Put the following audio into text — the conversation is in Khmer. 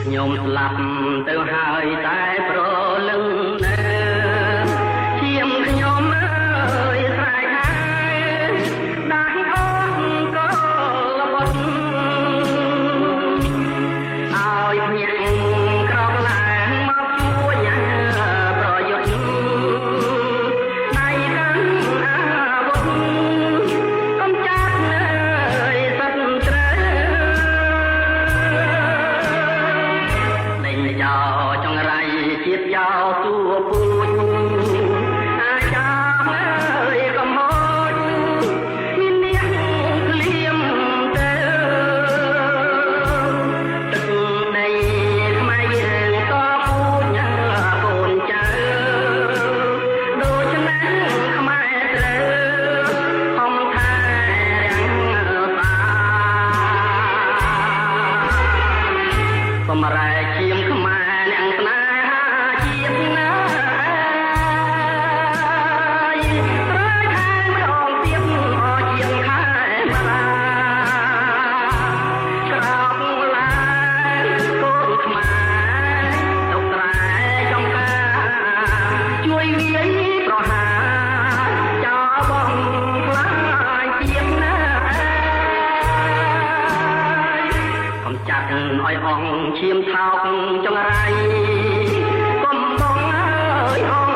ខ្ញុំស្លាប់ទៅហើយតែប្រលឹងនៅឈាមខ្ញុំអើយស្រែកហើយដាស់អស់ក៏លបត់ឲ្យភ្ញាក់ក្រោកឡើងមកជួយប្រយុទ្ធដៃកាន់អាវុធកុំចាប់នៅសត្វត្រូវយោចង្រៃជាតិយោទួពូជអាចចាំអើយកំហុសមានអ្នកក្លៀមទៅទឹកដីខ្មែរយើងក៏ពូជញ៉ាកូនចៅដូច្នេះខ្មែរត្រូវខំថែរាំងសាបំរែឈាមខ្មែរអ្នកស្នេហាជាតិណាយប្រយខែម្ដងទៀតអជាងខែម្លាក្រោកឡើងកូនខ្មែរទៅត្រែចំការជួយវាយប្រហារចោលបងខ្លាយជាតិណាកំចាត់ឲ្យអងឈាមថោកចង្រៃកុំបងអើយអង